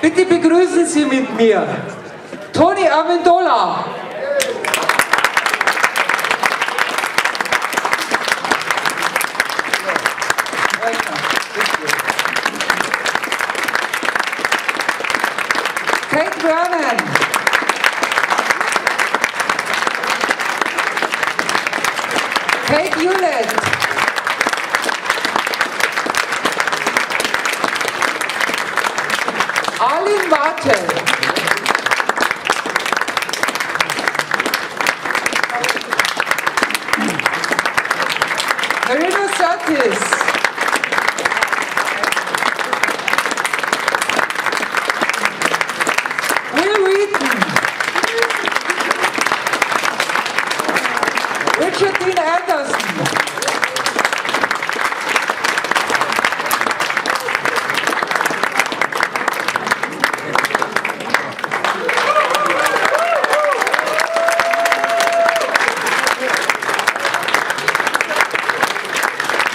Bitte begrüßen Sie mit mir Toni Amendola. Vernon. Hewlett. Arlene Martel. Marina Sirtis. Wheaton.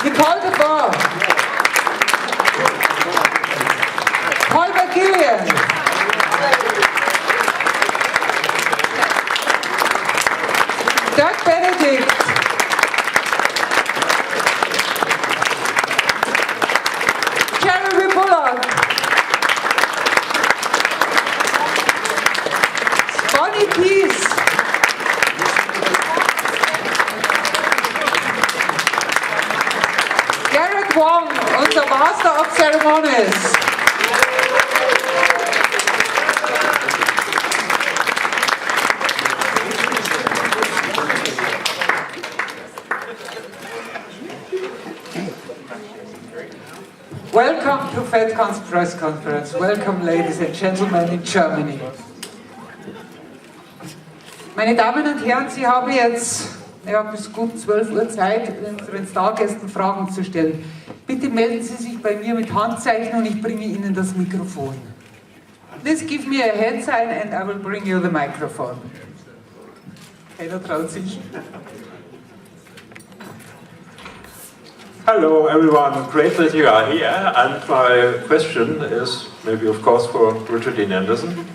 Nicole the Boer. McGillion. Dirk Benedict. Bulloch. Piesse. Garrett Wang, unser Master of Ceremonies. Welcome to FedCon's press conference. Welcome, ladies and gentlemen, in Germany. Meine Damen und Herren, Sie haben jetzt bis gut 12 Uhr Zeit, unseren Stargästen Fragen zu stellen. Bitte melden Sie sich bei mir mit Handzeichen und ich bringe Ihnen das Mikrofon. Please give me a hand sign and I will bring you the microphone. Keiner traut sich. Hello everyone, great that you are here, and my question is maybe of course for Richard Dean Anderson.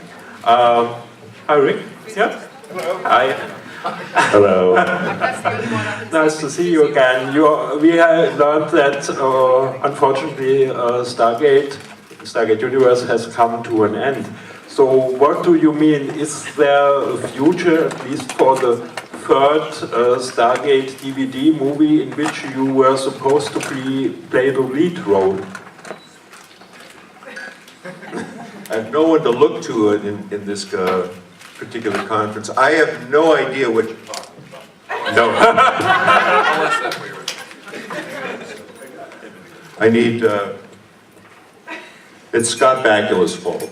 Hi Rick. Yeah? Hello. Hi. Hello. Nice to see you again. We have learned that unfortunately Stargate Universe has come to an end. So what do you mean? Is there a future, at least for the third Stargate DVD movie in which you were supposed to play the lead role? I have no one to look to in this particular conference. I have no idea what you're talking about. No. I need, it's Scott Bakula's fault.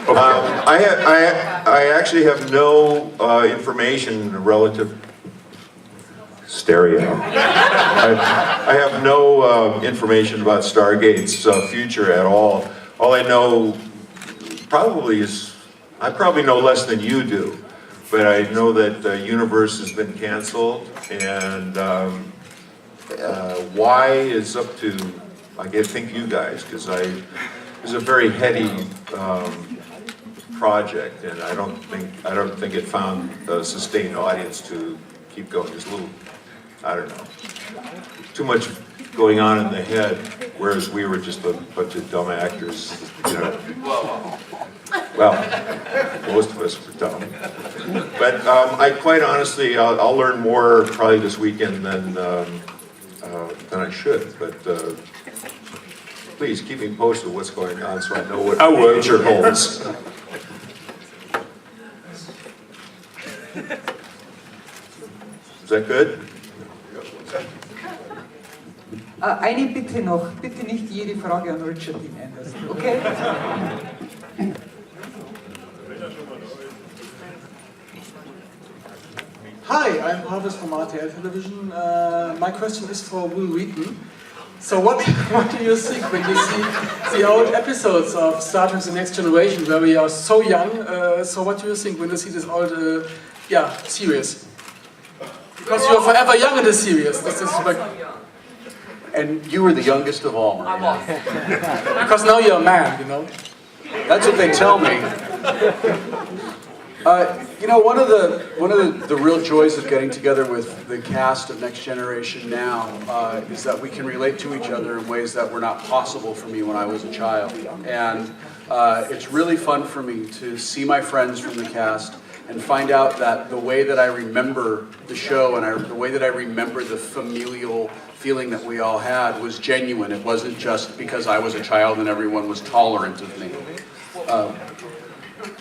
I actually have no information relative stereo. I have no information about Stargate's future at all. All I know probably is, I probably know less than you do, but I know that the universe has been canceled, and why is up to, I think you guys, because it's a very heady project, and I don't think it found a sustained audience to keep going. There's a little, I don't know, too much going on in the head, whereas we were just a bunch of dumb actors, you know. Well, most of us were dumb. But I quite honestly, I'll learn more probably this weekend than I should. But please keep me posted of what's going on so I know what the future holds. Is that good? Eine Bitte noch, bitte nicht jede Frage an Richard Dean Anderson, okay? Hi, I'm Harvest from Martel Television. My question is for Wheaton. So what do you think when you see the old episodes of Star Trek The Next Generation where we are so young? So what do you think when you see this old series? Because you are forever young in the series. And you were the youngest of all. Because now you're a man, you know. That's what they tell me. You know, one of the real joys of getting together with the cast of Next Generation now is that we can relate to each other in ways that were not possible for me when I was a child. And it's really fun for me to see my friends from the cast and find out that the way that I remember the show and the way that I remember the familial feeling that we all had was genuine. It wasn't just because I was a child and everyone was tolerant of me.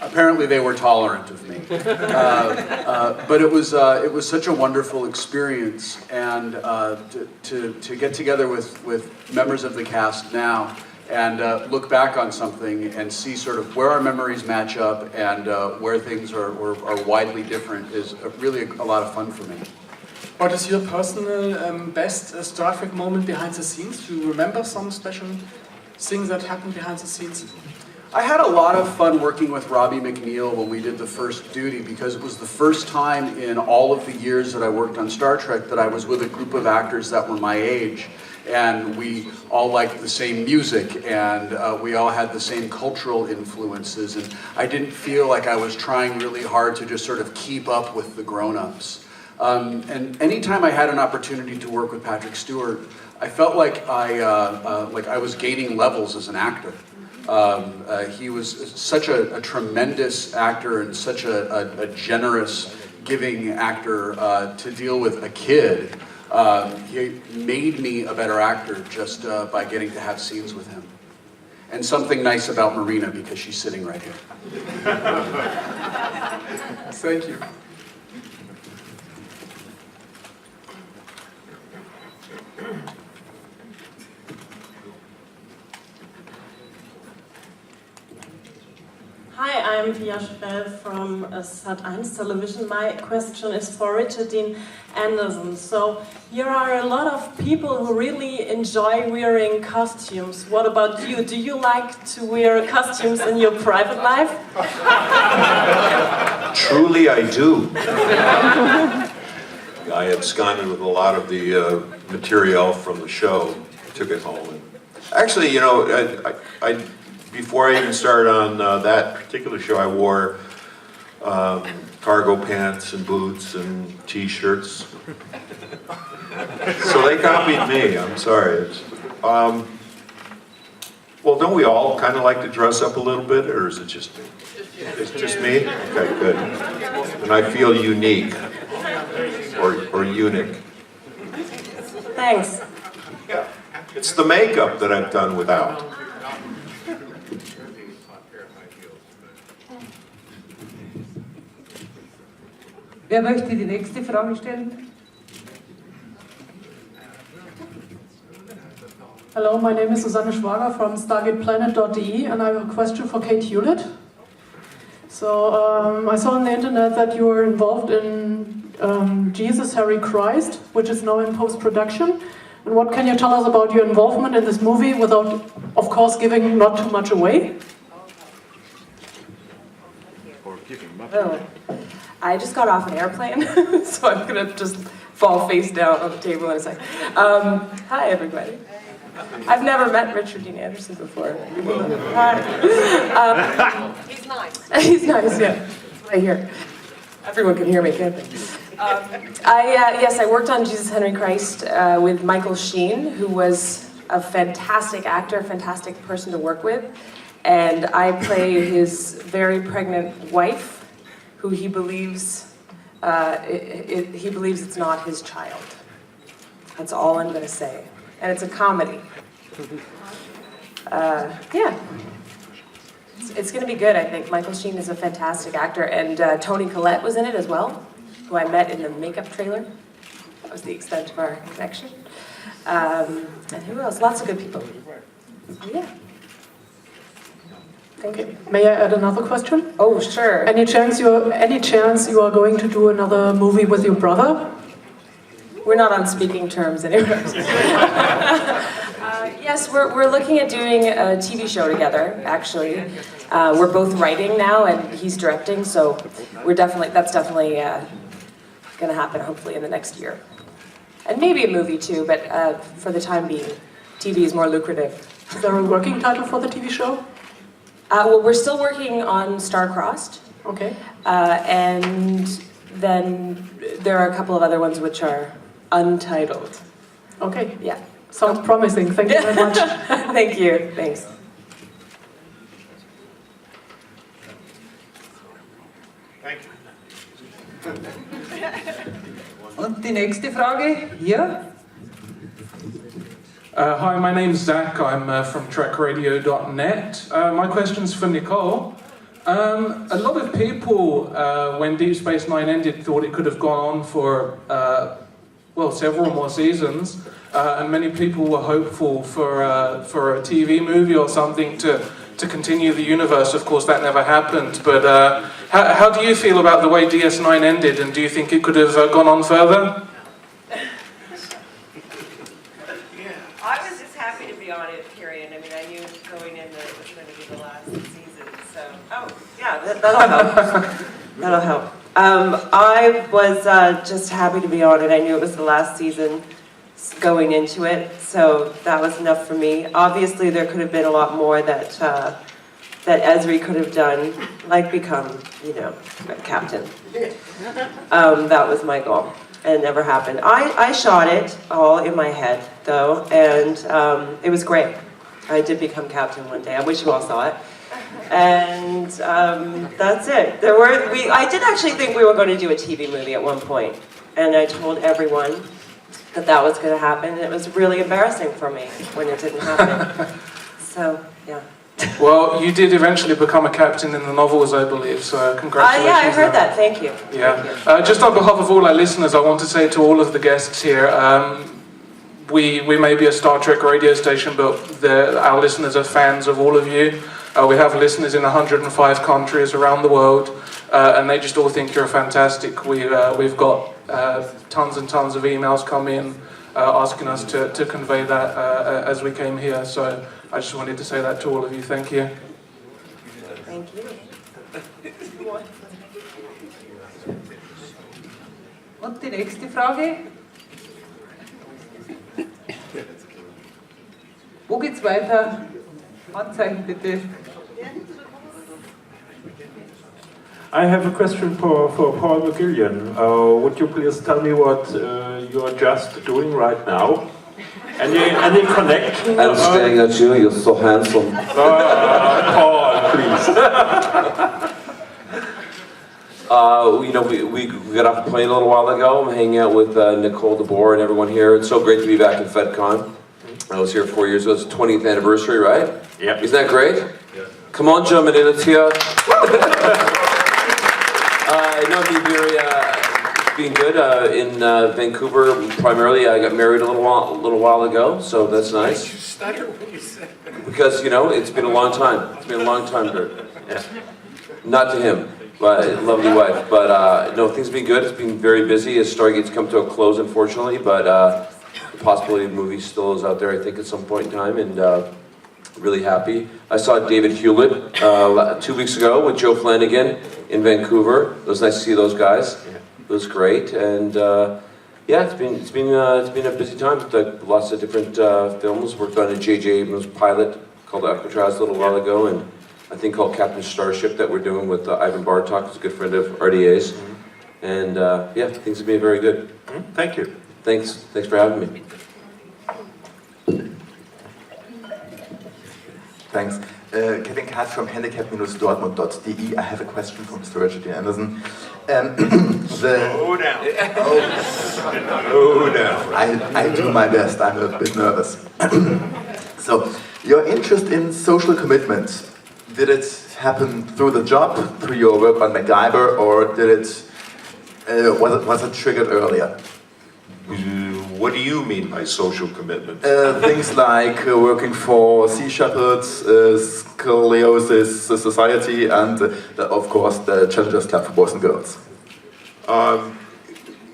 Apparently they were tolerant of me. But it was such a wonderful experience, and to get together with members of the cast now and look back on something and see sort of where our memories match up and where things are widely different is really a lot of fun for me. What is your personal best Star Trek moment behind the scenes? Do you remember some special things that happened behind the scenes? I had a lot of fun working with Robbie McNeil when we did the first duty, because it was the first time in all of the years that I worked on Star Trek that I was with a group of actors that were my age. And we all liked the same music, and we all had the same cultural influences, and I didn't feel like I was trying really hard to just sort of keep up with the grown-ups. And anytime I had an opportunity to work with Patrick Stewart, I felt like I was gaining levels as an actor. He was such a tremendous actor and such a generous, giving actor to deal with a kid. He made me a better actor just by getting to have scenes with him. And something nice about Marina, because she's sitting right here. Thank you. Hi, I'm Piesse from Sat.1 Television. My question is for Richard Dean Anderson. So, here are a lot of people who really enjoy wearing costumes. What about you? Do you like to wear costumes in your private life? Truly, I do. I absconded with a lot of the material from the show, took it home. And actually, you know, before I even started on that particular show, I wore cargo pants and boots and t-shirts. So they copied me, I'm sorry. Well, don't we all kind of like to dress up a little bit, or is it just me? It's just me? Okay, good. And I feel unique, or eunuch. Thanks. Yeah, it's the makeup that I've done without. Wer möchte die nächste Frage stellen? Hello, my name is Susanne Schwager from StargatePlanet.de, and I have a question for Kate Hewlett. So I saw on the internet that you were involved in Jesus, Harry Christ, which is now in post-production. And what can you tell us about your involvement in this movie without, of course, giving not too much away? Oh, I just got off an airplane, so I'm gonna just fall face down on the table in a second. Hi, everybody. I've never met Richard Dean Anderson before. Hi. He's nice. He's nice, yeah. Right here. Everyone can hear me, can't they? Yes, I worked on Jesus Henry Christ with Michael Sheen, who was a fantastic actor, fantastic person to work with. And I play his very pregnant wife, who he believes it's not his child. That's all I'm going to say. And it's a comedy. Yeah. It's going to be good, I think. Michael Sheen is a fantastic actor, and Toni Collette was in it as well, who I met in the makeup trailer. That was the extent of our connection. And who else? Lots of good people. Yeah. Thank you. May I add another question? Oh, sure. Any chance you are going to do another movie with your brother? We're not on speaking terms anyway. Yes, we're looking at doing a TV show together, actually. We're both writing now, and he's directing, so that's definitely going to happen, hopefully, in the next year. And maybe a movie, too, but for the time being, TV is more lucrative. Is there a working title for the TV show? Well, we're still working on Star-Crossed. Okay. And then there are a couple of other ones which are untitled. Okay. Yeah. Sounds promising. Thank you very much. Thank you. Thanks. Und die nächste Frage hier. Hi, my name's Zach. I'm from Trekradio.net. My question's for Nicole. A lot of people, when Deep Space Nine ended, thought it could have gone on for, well, several more seasons. And many people were hopeful for a TV movie or something to continue the universe. Of course, that never happened. But how do you feel about the way DS9 ended? And do you think it could have gone on further? I was just happy to be on it, period. I mean, I knew going in that it was going to be the last season, so... Oh, yeah, that'll help. That'll help. I was just happy to be on it. I knew it was the last season going into it, so that was enough for me. Obviously, there could have been a lot more that Ezri could have done, like become, you know, a captain. That was my goal. And it never happened. I shot it all in my head, though, and it was great. I did become captain one day. I wish you all saw it. And that's it. I did actually think we were going to do a TV movie at one point, and I told everyone that was going to happen, and it was really embarrassing for me when it didn't happen. So, yeah. Well, you did eventually become a captain in the novels, I believe, so congratulations. Yeah, I heard that. Thank you. Yeah. Thank you. Just on behalf of all our listeners, I want to say to all of the guests here, we may be a Star Trek radio station, but our listeners are fans of all of you. We have listeners in 105 countries around the world, and they just all think you're fantastic. We've got tons and tons of emails come in asking us to convey that as we came here, so I just wanted to say that to all of you. Thank you. Thank you. Und die nächste Frage. Wo geht's weiter? Handzeichen bitte. I have a question for Paul McGillion. Would you please tell me what you are just doing right now? Any connection? I'm staring at you, you're so handsome. Paul, please. You know, we got off the plane a little while ago. I'm hanging out with Nicole, the Boer, and everyone here. It's so great to be back in FedCon. I was here 4 years ago. It's the 20th anniversary, right? Yeah. Isn't that great? Yeah. Come on, Germany, let's hear. No, being good in Vancouver primarily. I got married a little while ago, so that's nice. You stutter when you say that. Because, you know, it's been a long time. It's been a long time, Dirk. Yeah. Not to him, but lovely wife. But no, things have been good. It's been very busy. As Stargate's come to a close, unfortunately, but the possibility of movies still is out there, I think, at some point in time, and really happy. I saw David Hewlett 2 weeks ago with Joe Flanagan in Vancouver. It was nice to see those guys. It was great, and yeah, it's been a busy time with lots of different films. Worked on a J.J. Abrams pilot called Alcatraz a little while ago, and I think called Captain Starship that we're doing with Ivan Bartok, who's a good friend of RDA's. And yeah, things have been very good. Thank you. Thanks for having me. Thanks. Kevin Katz from handicap-dortmund.de. I have a question for Mr. Richard D. Anderson. Slow down. Slow down. I do my best. I'm a bit nervous. So, your interest in social commitment, did it happen through the job, through your work on MacGyver, or did it was it triggered earlier? What do you mean by social commitment? Things like working for Sea Shepherds, Scoliosis Society, and of course the Challengers Club for Boys and Girls. Yeah,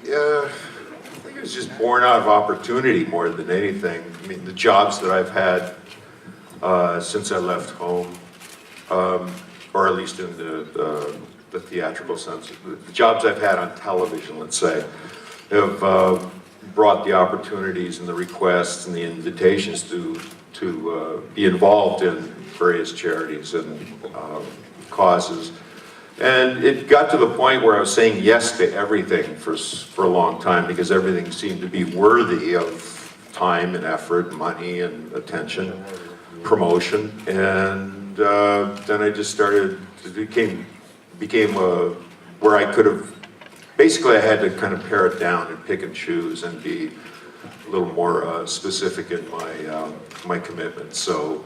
I think it was just born out of opportunity more than anything. I mean, the jobs that I've had since I left home, or at least in the theatrical sense, the jobs I've had on television, let's say, have brought the opportunities and the requests and the invitations to be involved in various charities and causes. And it got to the point where I was saying yes to everything for a long time because everything seemed to be worthy of time and effort, money and attention, promotion. And then I just started, it became where I could have, basically I had to kind of pare it down and pick and choose and be a little more specific in my commitments. So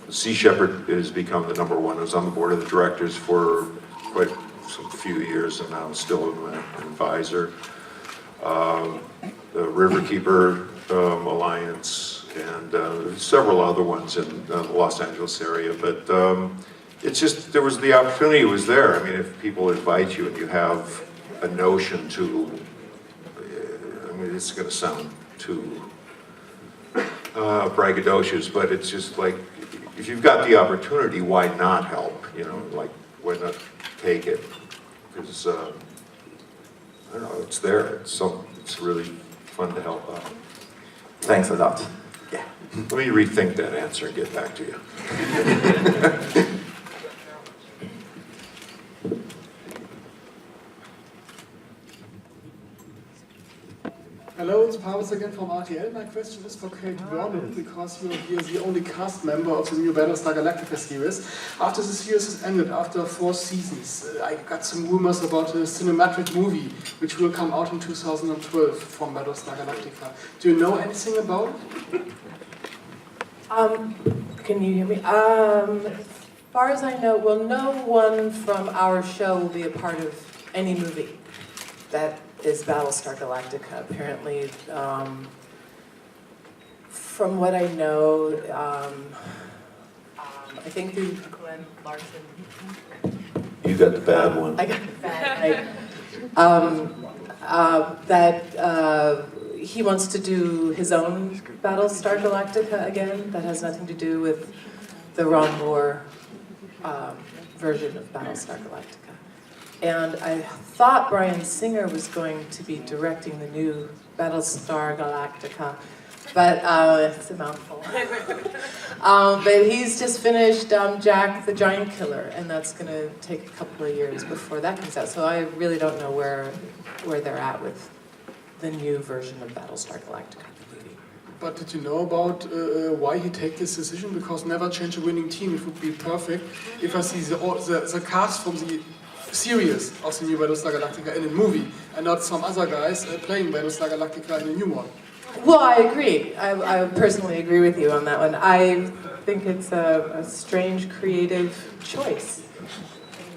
Sea Shepherd has become the #1. I was on the board of the directors for quite some few years, and now I'm still an advisor. The Riverkeeper Alliance, and several other ones in the Los Angeles area. But it's just, there was the opportunity was there. I mean, if people invite you and you have a notion to, I mean, it's going to sound too braggadocious, but it's just like, if you've got the opportunity, why not help? You know, like, why not take it? Because, I don't know, it's there. It's really fun to help out. Thanks a lot. Yeah. Let me rethink that answer and get back to you. Hello, it's Piesse again from RTL. My question is for Kate Vernon, because you're here the only cast member of the new Battlestar Galactica series. After the series has ended, after 4 seasons, I got some rumors about a cinematic movie which will come out in 2012 from Battlestar Galactica. Do you know anything about it? Can you hear me? As far as I know, well, no one from our show will be a part of any movie that is Battlestar Galactica. Apparently, from what I know, I think the Glenn Larson. You got the bad one. I got the bad. That he wants to do his own Battlestar Galactica again. That has nothing to do with the Ron Moore version of Battlestar Galactica. And I thought Bryan Singer was going to be directing the new Battlestar Galactica, but it's a mouthful. But he's just finished Jack the Giant Killer, and that's going to take a couple of years before that comes out. So I really don't know where they're at with the new version of Battlestar Galactica. But did you know about why he take this decision? Because never change a winning team. It would be perfect if I see the cast from the series of the new Battlestar Galactica in a movie, and not some other guys playing Battlestar Galactica in a new one. Well, I agree. I personally agree with you on that one. I think it's a strange creative choice.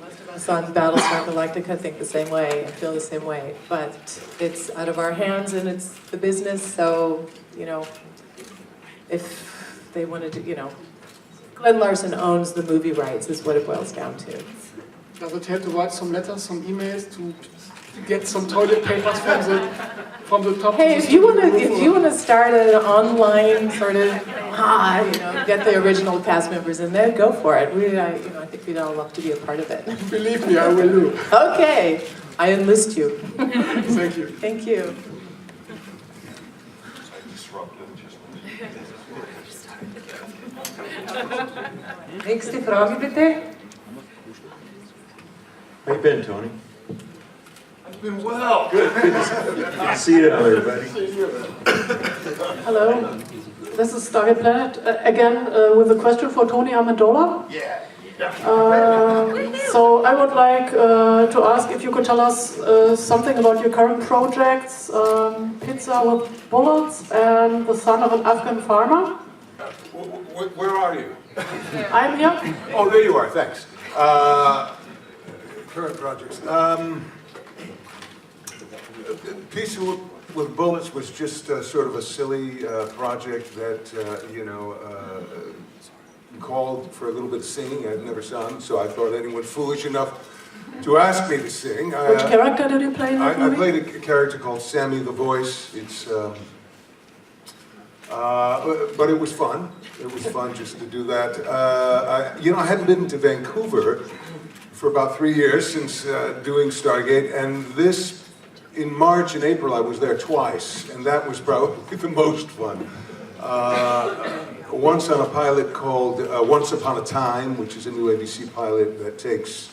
Most of us on Battlestar Galactica think the same way and feel the same way, but it's out of our hands and it's the business, so, you know, if they wanted to, you know, Glenn Larson owns the movie rights is what it boils down to. Does it have to write some letters, some emails to get some toilet papers from the top? Hey, if you want to start an online sort of, get the original cast members in there, go for it. I think we'd all love to be a part of it. Believe me, I will do. Okay, I enlist you. Thank you. Thank you. Nächste Frage bitte. How you been, Tony? I've been well. Good to see you, everybody. Hello, this is Stargate Planet again with a question for Tony Amendola. Yeah. So I would like to ask if you could tell us something about your current projects, Pizza with Bullets and The Son of an Afghan Farmer. Where are you? I'm here. Oh, there you are, thanks. Current projects. Piece with Bullets was just sort of a silly project that, called for a little bit of singing. I've never sung, so I thought anyone foolish enough to ask me to sing. Which character did you play in that movie? I played a character called Sammy the Voice. It's, but it was fun. It was fun just to do that. I hadn't been to Vancouver for about 3 years since doing Stargate, and in March and April I was there twice, and that was probably the most fun. once on a pilot called Once Upon a Time, which is a new ABC pilot that takes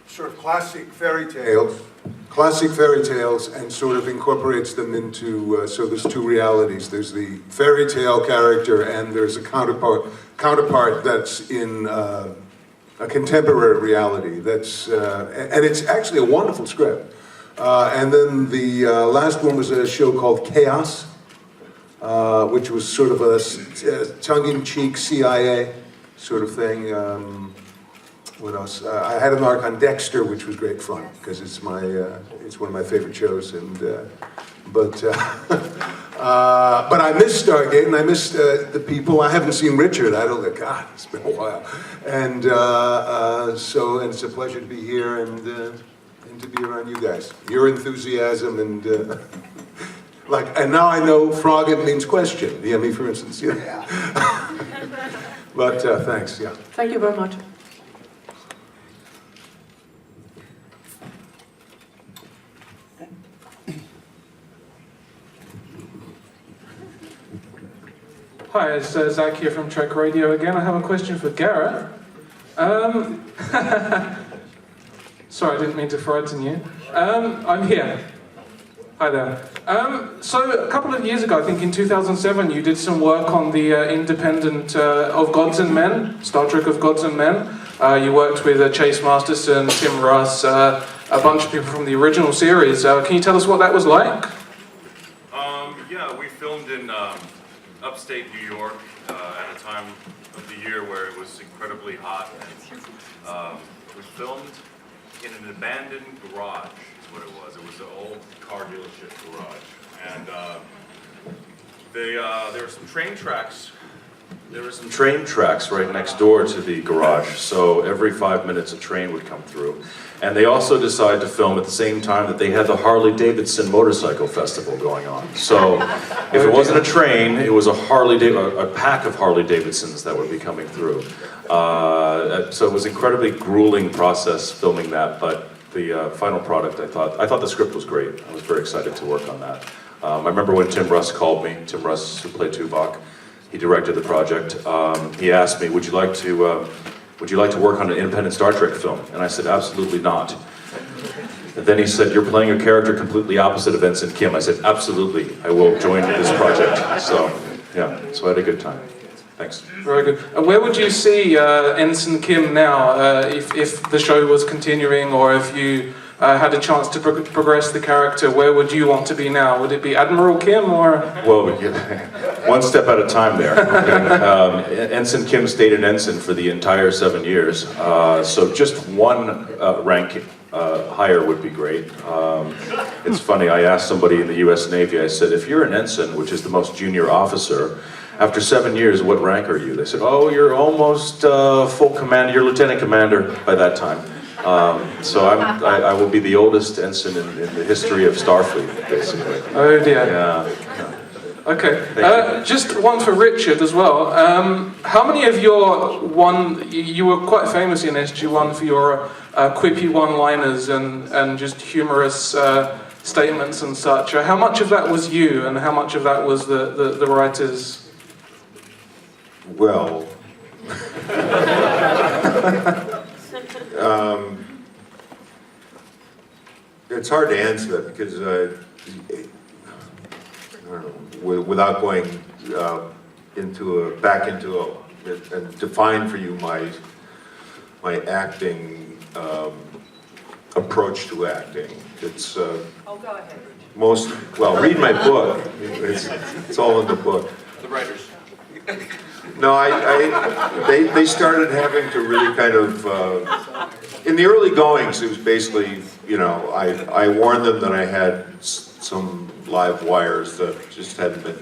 sort of classic fairy tales, and sort of incorporates them into, so there's two realities. There's the fairy tale character, and there's a counterpart that's in a contemporary reality. That's, and it's actually a wonderful script. And then the last one was a show called Chaos, which was sort of a tongue-in-cheek CIA sort of thing. What else? I had an arc on Dexter, which was great fun because it's one of my favorite shows. And but I missed Stargate and I missed the people. I haven't seen Richard. I don't know. God, it's been a while. And so it's a pleasure to be here and to be around you guys. Your enthusiasm and and now I know Froggen means question. Yeah, me for instance. Yeah. But thanks. Yeah. Thank you very much. Hi, it's Zach here from Trek Radio again. I have a question for Garrett. Sorry, I didn't mean to frighten you. I'm here. Hi there. So a couple of years ago, I think in 2007, you did some work on the independent of Gods and Men, Star Trek of Gods and Men. You worked with Chase Masterson, Tim Russ, a bunch of people from the original series. Can you tell us what that was like? Yeah, we filmed in upstate New York at a time of the year where it was incredibly hot. And, we filmed in an abandoned garage, is what it was. It was an old car dealership garage. And there were some train tracks. There were some train tracks right next door to the garage, so every 5 minutes a train would come through. And they also decided to film at the same time that they had the Harley-Davidson Motorcycle Festival going on. So if it wasn't a train, it was a pack of Harley-Davidsons that would be coming through. So it was an incredibly grueling process filming that, but the final product, I thought the script was great. I was very excited to work on that. I remember when Tim Russ called me, Tim Russ, who played Tuvok, he directed the project. He asked me, would you like to work on an independent Star Trek film? And I said, absolutely not. And then he said, you're playing a character completely opposite of Ensign Kim. I said, absolutely, I will join this project. So, yeah, so I had a good time. Thanks. Very good. Where would you see Ensign Kim now, if the show was continuing, or if you had a chance to progress the character? Where would you want to be now? Would it be Admiral Kim, or? Well, one step at a time there. Okay. Ensign Kim stayed an ensign for the entire 7 years, so just one rank higher would be great. It's funny, I asked somebody in the US Navy, I said, if you're an ensign, which is the most junior officer, after 7 years, what rank are you? They said, oh, you're almost full commander, you're lieutenant commander by that time. So I will be the oldest ensign in the history of Starfleet, basically. Oh dear. Yeah. Okay. Just one for Richard as well. How many of your you were quite famous in SG-1 for your quippy one-liners and just humorous statements and such. How much of that was you, and how much of that was the writers? Well, it's hard to answer that because I don't know, without going back into and define for you my acting approach to acting. It's oh, go ahead. Read my book. It's all in the book. The writers. No, they started having to really kind of, in the early goings, it was basically, you know, I warned them that I had some live wires that just hadn't been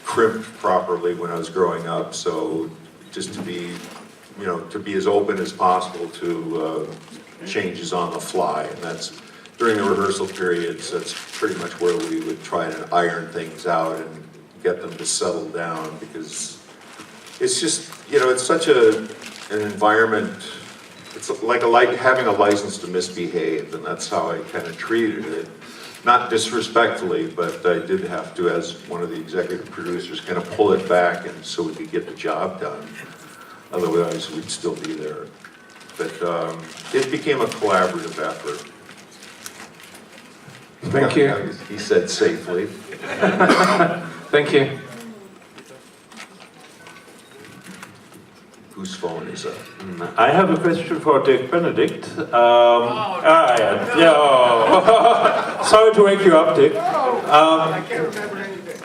crimped properly when I was growing up, so just to be, you know, to be as open as possible to changes on the fly, and that's, during the rehearsal periods, that's pretty much where we would try and iron things out and get them to settle down, because it's just, you know, it's such an environment, it's like having a license to misbehave, and that's how I kind of treated it. not disrespectfully, but I did have to, as one of the executive producers, kind of pull it back and so we could get the job done. Otherwise, we'd still be there. But it became a collaborative effort. Thank you. He said safely. Thank you. Whose phone is that? I have a question for Dirk Benedict. Sorry to wake you up, Dirk. I can't remember anything.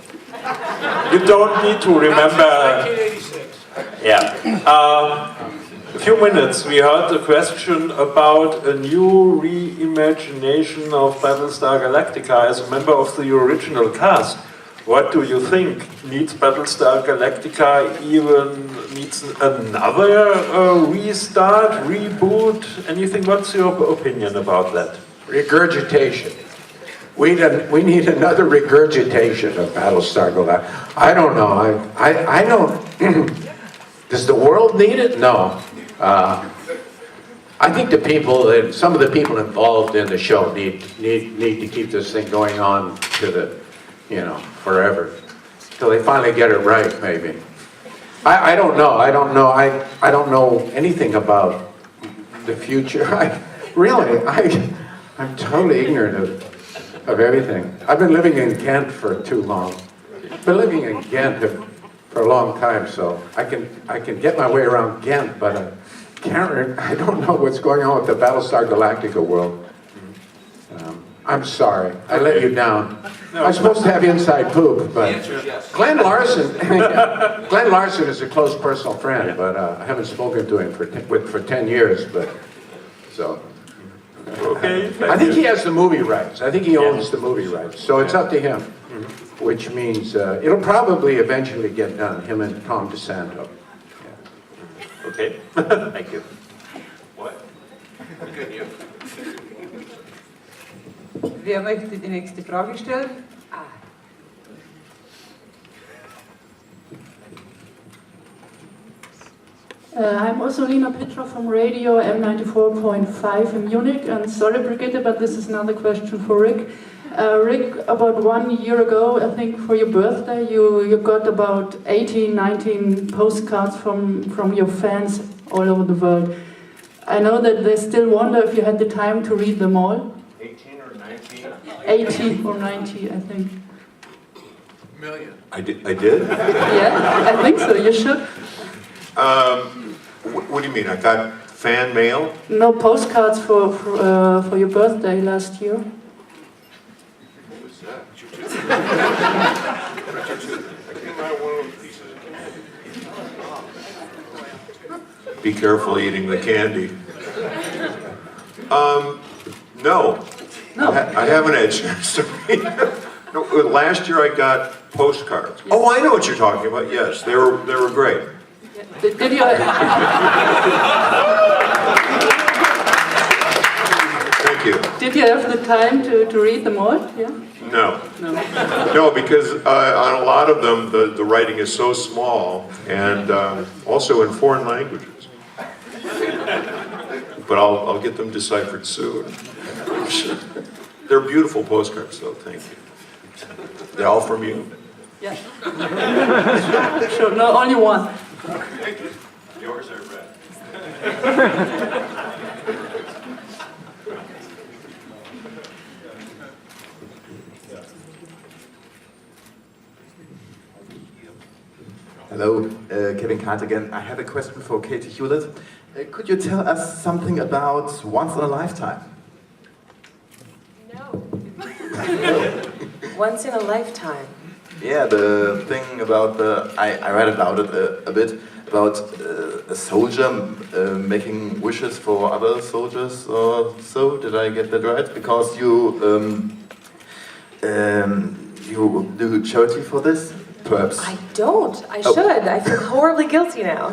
You don't need to remember. 1986. Yeah. A few minutes, we heard the question about a new reimagination of Battlestar Galactica as a member of the original cast. What do you think? Needs Battlestar Galactica even needs another restart, reboot? Anything? What's your opinion about that? Regurgitation. We need another regurgitation of Battlestar Galactica. I don't know. I don't. Does the world need it? No. I think the people, some of the people involved in the show need to keep this thing going on to the, forever, till they finally get it right. Maybe. I don't know. I don't know anything about the future. I'm totally ignorant of everything. I've been living in Ghent for too long. I've been living in Ghent for a long time, so I can get my way around Ghent, but I don't know what's going on with the Battlestar Galactica world. I'm sorry, I let you down. I'm supposed to have inside poop, but Glenn Larson is a close personal friend, but I haven't spoken to him for 10 years, but so. Okay. I think he has the movie rights. I think he owns the movie rights, so it's up to him, which means it'll probably eventually get done, him and Tom DeSanto. Okay, thank you. What? Good you. Wer möchte die nächste Frage stellen? I'm also Lena Petra from Radio M94.5 in Munich, and sorry Brigitte, but this is another question for Rick. Rick, about 1 year ago, I think for your birthday, you got about 18, 19 postcards from your fans all over the world. I know that they still wonder if you had the time to read them all. 18 or 19? 80 or 90, I think. Million. I did? Yeah, I think so, you should. What do you mean? I got fan mail? No, postcards for your birthday last year. What was that? Be careful eating the candy. No. I haven't had a chance to read them. No, last year I got postcards. Oh, I know what you're talking about. Yes, they were great. Did you? Thank you. Did you have the time to read them all? Yeah. No, because on a lot of them the writing is so small, and also in foreign languages. But I'll get them deciphered soon. They're beautiful postcards, though. Thank you. They're all from you. Yeah. Sure. No, only one. Yours are red. Hello, Kevin Kart again. I have a question for Katie Hewlett. Could you tell us something about Once in a Lifetime? No. Once in a Lifetime. Yeah, the thing about I read about it a bit, about a soldier making wishes for other soldiers or so. Did I get that right? Because you do charity for this, perhaps? I don't. I should. I feel horribly guilty now.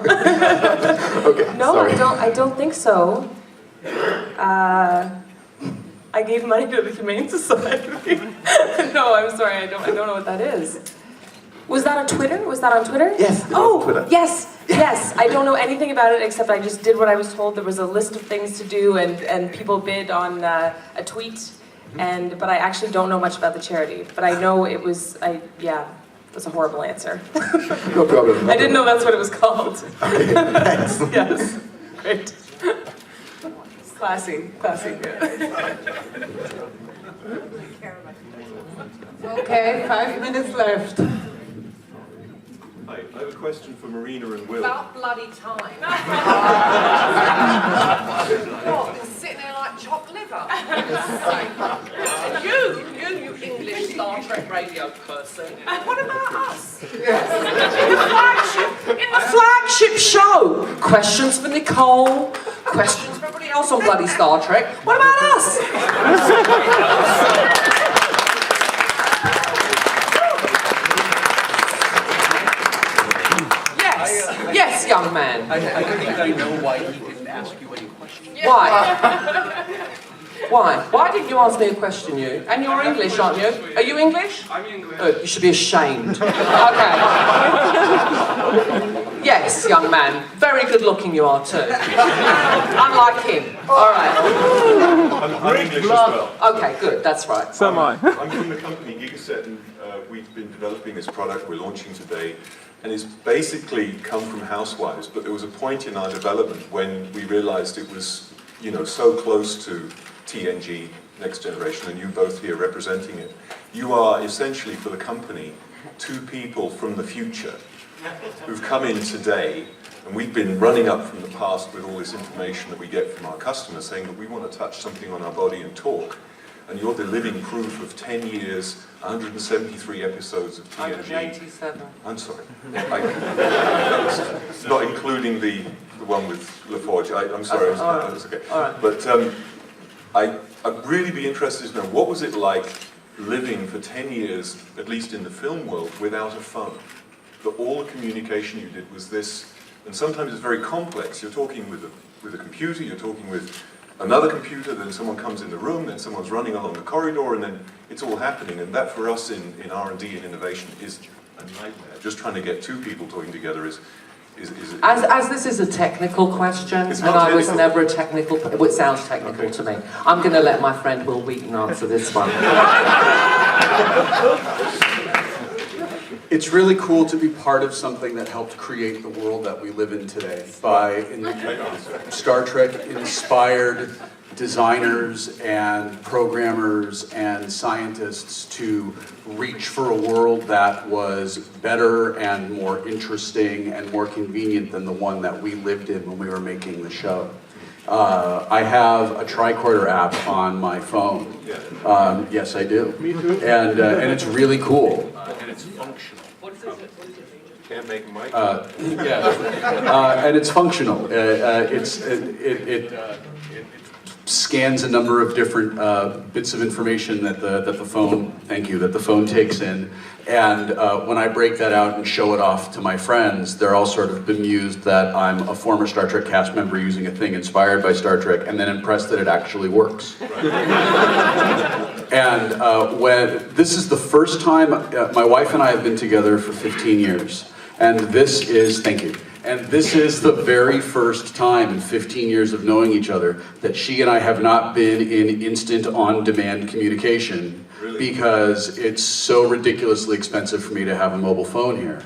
Okay, no, sorry. I don't think so. I gave money to the Humane Society. No, I'm sorry. I don't know what that is. Was that on Twitter? Was that on Twitter? Yes. Oh, Twitter. Yes. I don't know anything about it except I just did what I was told. There was a list of things to do, and people bid on a tweet, but I actually don't know much about the charity. But I know it was, that's a horrible answer. No problem. I didn't know that's what it was called. Okay, thanks. Yes, great. Classy. Okay, 5 minutes left. Hi, I have a question for Marina and Will. About bloody time. What, been sitting there like chopped liver? You English Star Trek radio person. What about us? In the flagship show. Questions for Nicole. Questions for everybody else on bloody Star Trek. What about us? Yes, young man. I think I know why he didn't ask you any questions. Why? Why? Why didn't you ask me a question, you? And you're English, aren't you? Are you English? I'm English. Good, you should be ashamed. Okay. Yes, young man. Very good looking you are too. Unlike him. All right. I'm English as well. Okay, good, that's right. So am I. I'm from the company Gigaset, and we've been developing this product we're launching today. And it's basically come from housewives, but there was a point in our development when we realized it was, so close to TNG, Next Generation, and you both here representing it. You are essentially, for the company, two people from the future who've come in today, and we've been running up from the past with all this information that we get from our customers saying that we want to touch something on our body and talk. And you're the living proof of 10 years, 173 episodes of TNG. 187. I'm sorry. Not including the one with LaForge. I'm sorry. That's okay. All right. But I'd really be interested to know, what was it like living for 10 years, at least in the film world, without a phone? That all the communication you did was this, and sometimes it's very complex. You're talking with a computer, you're talking with another computer, then someone comes in the room, then someone's running along the corridor, and then it's all happening. And that for us in R&D and innovation is a nightmare. Just trying to get two people talking together is As this is a technical question, and I was never a technical, it sounds technical to me. I'm going to let my friend Will Wheaton answer this one. It's really cool to be part of something that helped create the world that we live in today. Star Trek inspired designers and programmers and scientists to reach for a world that was better and more interesting and more convenient than the one that we lived in when we were making the show. I have a tricorder app on my phone. Yes, I do. Me too. And it's really cool. And it's functional. Can't make a mic. And it's functional. It scans a number of different bits of information that the phone takes in, and when I break that out and show it off to my friends, they're all sort of bemused that I'm a former Star Trek cast member using a thing inspired by Star Trek, and then impressed that it actually works. And when this is the first time, my wife and I have been together for 15 years, and this is, thank you. And this is the very first time in 15 years of knowing each other that she and I have not been in instant on-demand communication, because it's so ridiculously expensive for me to have a mobile phone here.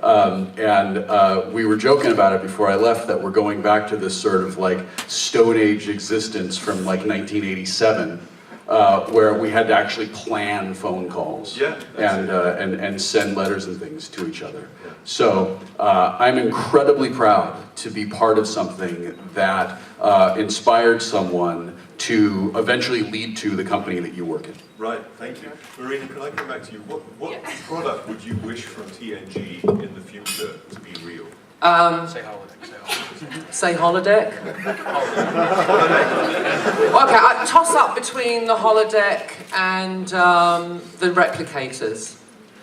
And we were joking about it before I left, that we're going back to this sort of like Stone Age existence from like 1987. Where we had to actually plan phone calls and send letters and things to each other. So I'm incredibly proud to be part of something that inspired someone to eventually lead to the company that you work in. Right, thank you. Marina, can I come back to you? What product would you wish from TNG in the future to be real? Say holodeck. Okay, I toss up between the holodeck and the replicators.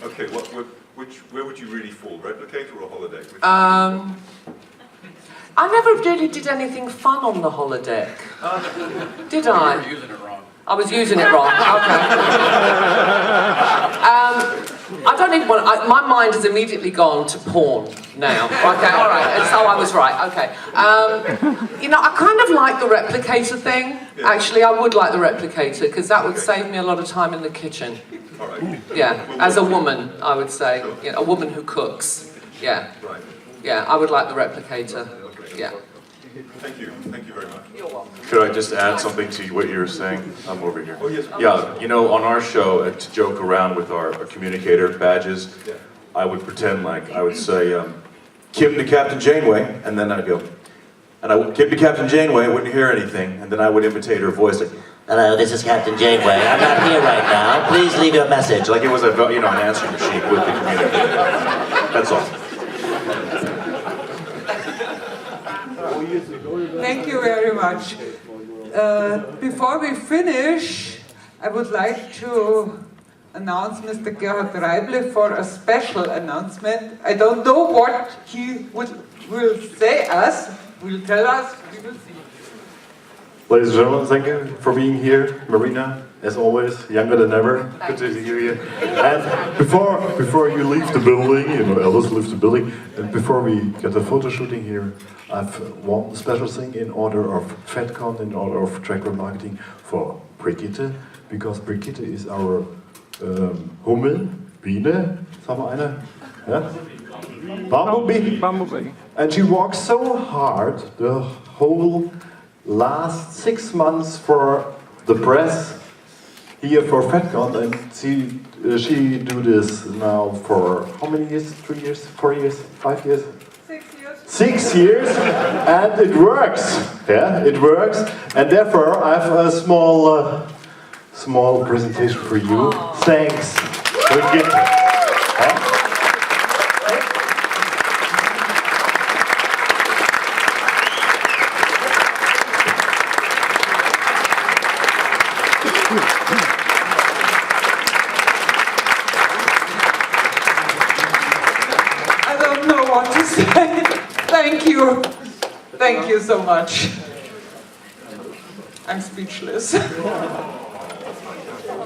Okay, where would you really fall? Replicator or holodeck? I never really did anything fun on the holodeck. Did I? You were using it wrong. I was using it wrong, okay. I don't even want. My mind has immediately gone to porn now. Okay, all right. So I was right. Okay. You know, I kind of like the replicator thing. Actually, I would like the replicator because that would save me a lot of time in the kitchen. Yeah, as a woman, I would say, you know, a woman who cooks. Yeah. Yeah, I would like the replicator. Yeah. Thank you very much. You're welcome. Could I just add something to what you were saying? I'm over here. Oh, yes. Yeah, you know, on our show, to joke around with our communicator badges, I would pretend like, I would say, Kim to Captain Janeway, and then I'd go, Kim to Captain Janeway, wouldn't hear anything, and then I would imitate her voice like, hello, this is Captain Janeway. I'm not here right now. Please leave your message. Like it was an answering machine with the communicator. That's all. Thank you very much. Before we finish, I would like to announce Mr. Gerhard Reible for a special announcement. I don't know what he will tell us. We will see. Ladies and gentlemen, thank you for being here. Marina, as always, younger than ever. Good to see you here. And before you leave the building, you know, Elvis leaves the building, and before we get the photo shooting here, I've one special thing in honor of FedCon, in honor of Trekcon marketing for Brigitte, because Brigitte is our Hummel, Biene, sagen wir eine? Yeah? Bumblebee. And she works so hard the whole last 6 months for the press here for FedCon, and she do this now for how many years? 3 years? 4 years? 5 years? 6 years, and it works. Yeah, it works, and therefore I have a small presentation for you. Thanks. I don't know what to say. Thank you. Thank you so much. I'm speechless.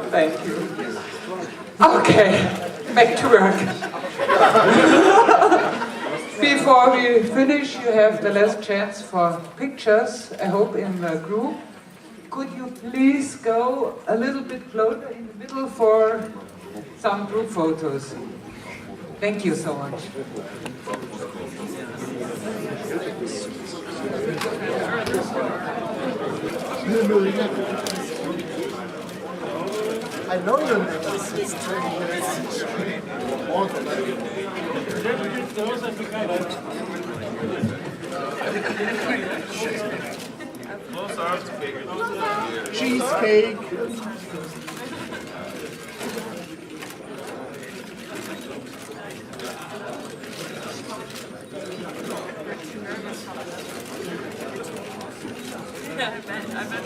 Thank you. Okay, back to work. Before we finish, you have the last chance for pictures, I hope, in the group. Could you please go a little bit closer in the middle for some group photos? Thank you so much. I know your name. Cheesecake.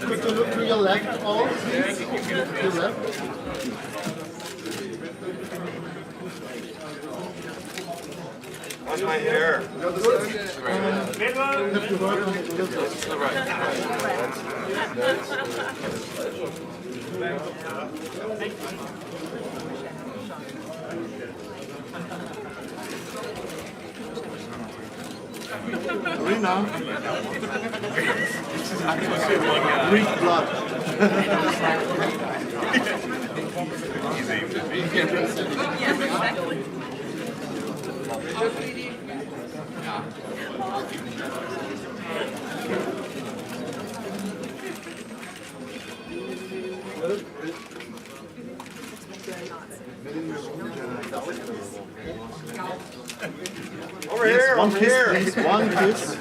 Could you look to your left, all? Please? Your left. What's my hair? Marina. Greek blood. Over Yes, here, one over kiss, here. please. One kiss.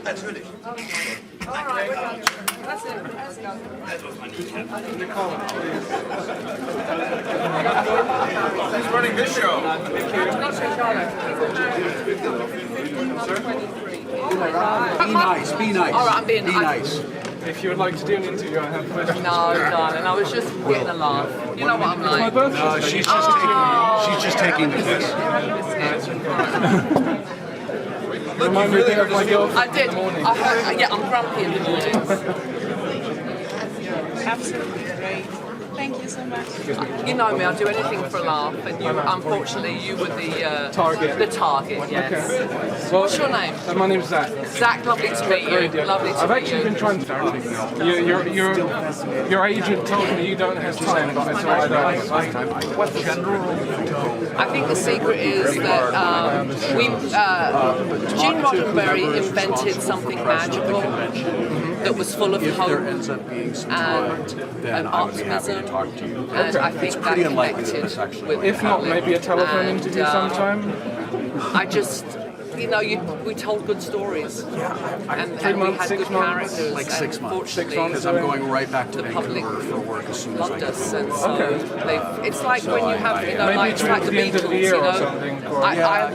That's good. All right, we got it. That's it. Let's go. Nicole, who's running this show? Be nice, be nice. All right, I'm being nice. If you would like to do an interview, I have questions. No, darling, I was just getting a laugh. You know what I'm like. No, she's just taking the piss. Remind me of my girlfriend. I did. I heard, yeah, I'm grumpy in the mornings. Absolutely great. Thank you so much. You know me, I'll do anything for a laugh, and you, unfortunately, you were the target. The target, yes. Okay. Well, what's your name? My name's Zach. Zach, lovely to meet you. Lovely to I've meet actually you. been trying to. Your agent told me you don't have time, but I thought I'd ask. What's the I think the secret is that Gene Roddenberry invented something magical that was full of hope and optimism, and I think that connected with If not, maybe a telephone interview sometime? I just, you know, we told good stories, and we had good characters. Like 6 months. 6 months. Because I'm going right back to the public Vancouver for work as soon as I loved get us, home. and so it's like when you have, you know, Maybe like it's like the towards the end of the Beatles, year you or know. something, or- I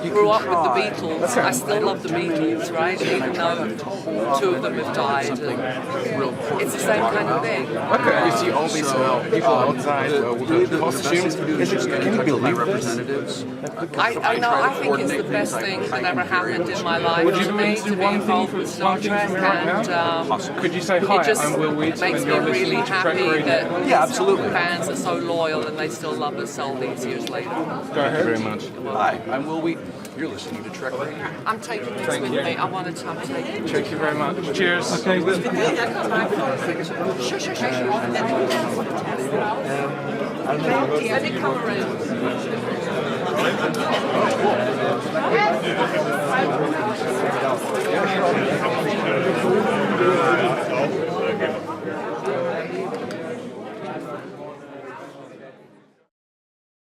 you grew can up with the try. Beatles. I still love the Beatles, right? Even though 2 of them have died. And it's the same kind of thing. Okay. You see all these people outside with costumes. Can you believe representatives? I know. I think it's the best thing that ever happened in my life. Would you to be me, willing to to do be one involved thing with Star for me Trek, right now? and Could you say hi? it just I'm Will Wheaton, makes and me you're really listening to Trek happy Radio. that Yeah, absolutely. fans are so loyal and they still love us all these years later. Go ahead. Very much. Hi, I'm Will Wheaton. You're listening to Trek Radio. I'm taking this with me. I wanted to take it. Thank you very much. Cheers. Okay. Sure. Let me come around.